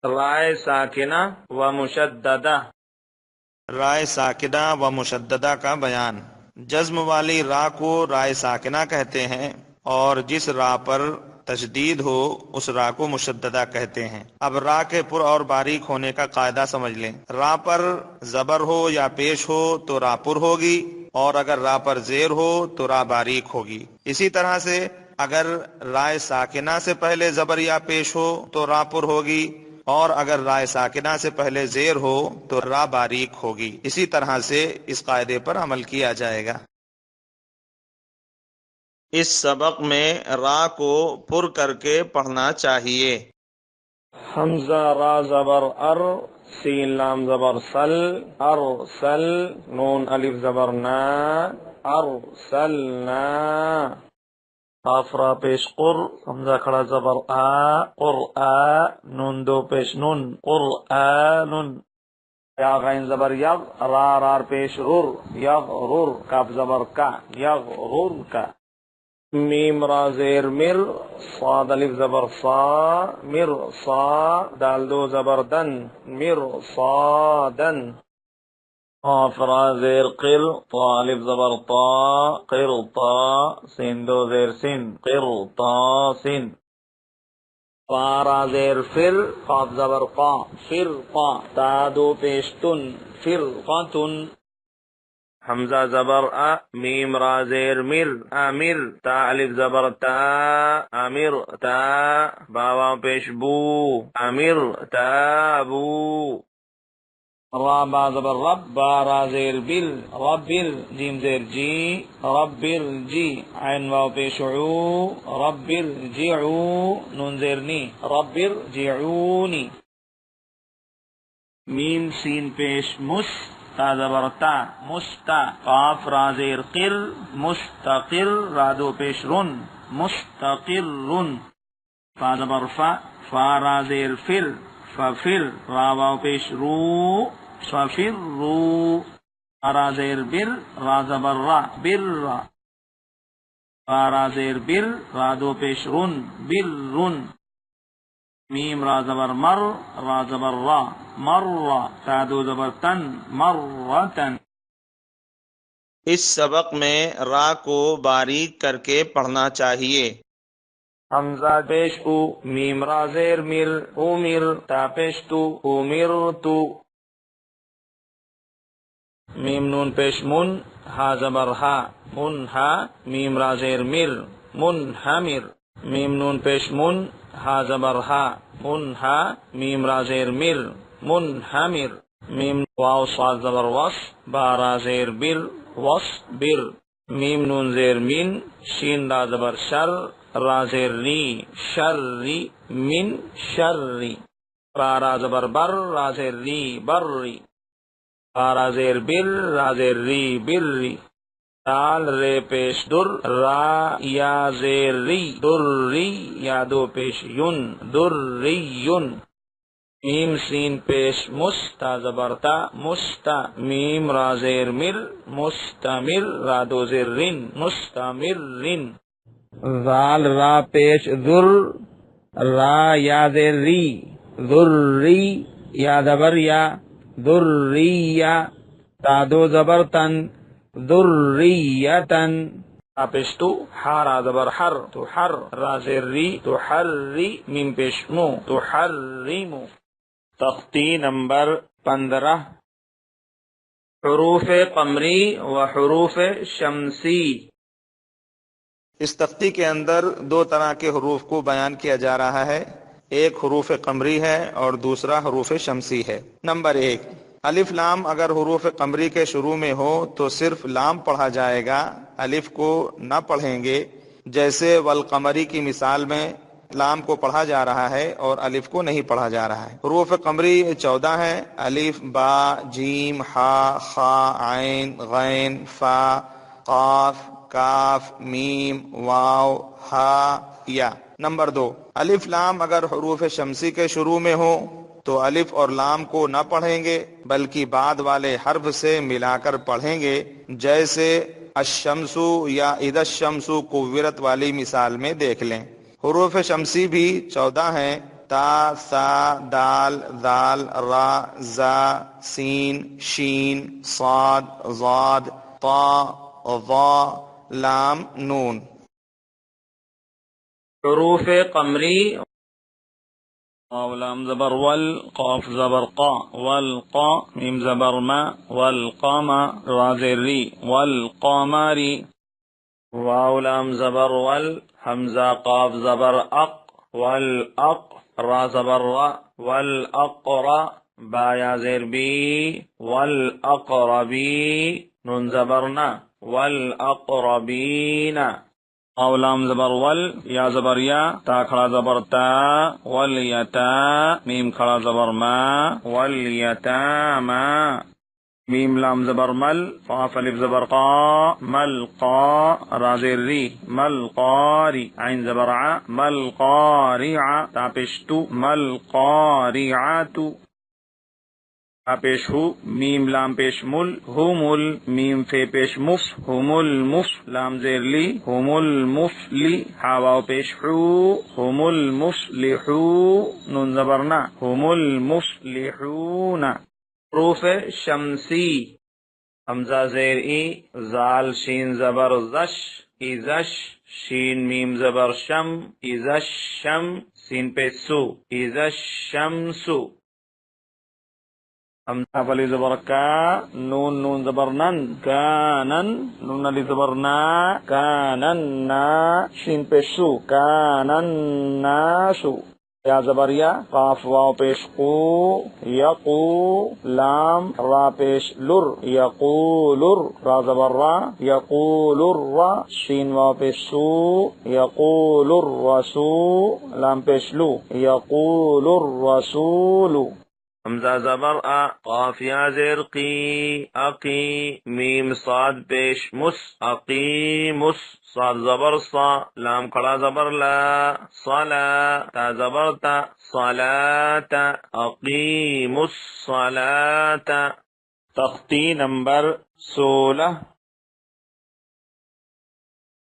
رائے ساکنہ و مشددہ، رائے ساکنہ و مشددہ کا بیان۔ جزم والی را کو رائے ساکنہ کہتے ہیں، اور جس را پر تشدید ہو اس را کو مشددہ کہتے ہیں۔ اب را کے پر اور باریک ہونے کا قاعدہ سمجھ لیں۔ را پر زبر ہو یا پیش ہو تو را پر ہوگی، اور اگر را پر زیر ہو تو را باریک ہوگی۔ اسی طرح سے اگر رائے ساکنہ سے پہلے زبر یا پیش ہو تو را پر ہوگی، اور اگر رائے ساکنہ سے پہلے زیر ہو تو را باریک ہوگی۔ اسی طرح سے اس قاعدے پر عمل کیا جائے گا۔ اس سبق میں را کو پر کر کے پڑھنا چاہیے۔ حمزہ را زبر ار، سین لام زبر سل، ارسل، نون الف زبر نا، ارسلنا، قاف را پیش قر، حمزہ کھڑا زبر آ، قرآ، نون دو پیش نون، قرآن، یا غین زبر یغ، را رار پیش رر، یغرر، کاف زبر کا، یغرر کا، میم را زیر مر، صاد الف زبر صا، مر صا، دال دو زبر دن، مر صادن، قاف را زیر قر، طا الف زبر طا، قر طا، سین دو زیر سن، قر طا سن، فا را زیر فر، قاف زبر قا، فر قا، تا دو پیشتن، فر قاتن، حمزہ زبر ا، میم را زیر مر، امر، تا الف زبر تا، امر تا، باوا پیش بو، امر تابو، را با زبر رب، با را زیر بل، ربل، جیم زیر جی، ربل جی، عین واو پیش عو، ربل جیعو، نون زیر نی، ربل جیعونی، میم سین پیش مس، تا زبر تا، مستا، قاف را زیر قر، مستقر، را دو پیش رن، مستقر، فا زبر فا، فا را زیر فر، ففر، را واو پیش رو، ففر رو، را زیر بر، را زبر را، بر را، فا را زیر بر، را دو پیش رن، بر رن، میم را زبر مر، را زبر را، مر را، تا دو زبر تن، مرتن۔ اس سبق میں را کو باریک کر کے پڑھنا چاہیے۔ حمزہ پیش او، میم را زیر مر، امر، تا پیش تو، امرتو، میم نون پیش من، ہا زبر ہا، منہا، میم را زیر مر، منہمر، میم نون پیش من، ہا زبر ہا، منہا، میم را زیر مر، منہمر، میم واو صاد زبر وص، با را زیر بر، وص بر، میم نون زیر من، شین را زبر شر، را زیر ری، شری، من شری، را زبر بر، را زیر ری، بری، را زیر بر، را زیر ری، بری، دال رے پیش در، را یا زیر ری، در ری، یا دو پیش یون، در ری یون، میم سین پیش مستا زبرتا، مستا، میم را زیر مر، مستمر، را دو زیر رن، مستمر رن، ذال را پیش ذر، را یا زیر ری، ذری، یا زبر یا، ذریہ، تا دو زبر تن، ذریتن، پیش تو، حارا زبر حر، تو حر، را زیر ری، تو حری، میم پیش مو، تو حریمو۔ تختی نمبر 15، حروف قمری و حروف شمسی۔ اس تختی کے اندر دو طرح کے حروف کو بیان کیا جا رہا ہے، ایک حروف قمری ہے اور دوسرا حروف شمسی ہے۔ نمبر 1، الف لام اگر حروف قمری کے شروع میں ہو تو صرف لام پڑھا جائے گا، الف کو نہ پڑھیں گے، جیسے والقمری کی مثال میں لام کو پڑھا جا رہا ہے اور الف کو نہیں پڑھا جا رہا ہے۔ حروف قمری 14 ہیں، الف، با، جیم، ہا، خا، عین، غین، فا، قاف، کاف، میم، واو، ہا، یا۔ نمبر 2، الف لام اگر حروف شمسی کے شروع میں ہو تو الف اور لام کو نہ پڑھیں گے بلکہ بعد والے حرف سے ملا کر پڑھیں گے، جیسے الشمس یا اذا الشمس کورت والی مثال میں دیکھ لیں۔ حروف شمسی بھی 14 ہیں، تا سا دال ذال را زا سین شین صاد ضاد طا ظا لام نون. حروف قمری، واو لام زبر ول، قاف زبر قا، والقا، میم زبر ما، والقاما، را زیر ری، والقمری، واو لام زبر ول، حمزہ قاف زبر اق، والاق، را زبر را، والاقرا، با یا زیر بی، والاقربی، نون زبر نا، والاقربین، واو لام زبر ول، یا زبر یا، تا کھڑا زبر تا، والیتا، میم کھڑا زبر ما، والیتاما، میم لام زبر مل، قاف الف زبر قا، ملقا، را زیر ری، ملقاری، عین زبر ع، ملقارع، تا پیش تو، ملقارعات، تا پیش ہو، میم لام پیش مل، ہومل، میم فے پیش مف، ہوم المف، لام زیر لی، ہوم المفلی، ہا واو پیش حو، ہوم المفلحو، نون زبرنا، ہوم المفلحون. حروف شمسی، حمزہ زیر ای، زال شین زبر زش، ازش، شین میم زبر شم، ازش شم، سین پہ سو، ازش شمسو، حمزہ علی زبر کا، نون نون زبر نن، کانن، نون علی زبر نا، کانن نا، شین پہ شو، کانن ناسو، یا زبر یا، قاف واو پیش قو، یقو، لام را پیش لر، یقولر، را زبر را، یقولر را، شین واو پیش سو، یقولر رسو، لام پیش لو، یقولر رسول، حمزہ زبر ا، قاف یا زیر قی، اقی، میم صاد پیش مس، اقیمس، صاد زبر صا، لام کھڑا زبر لا، صلا، تا زبر تا، صلاة، اقیموا الصلاة. تختی نمبر 16.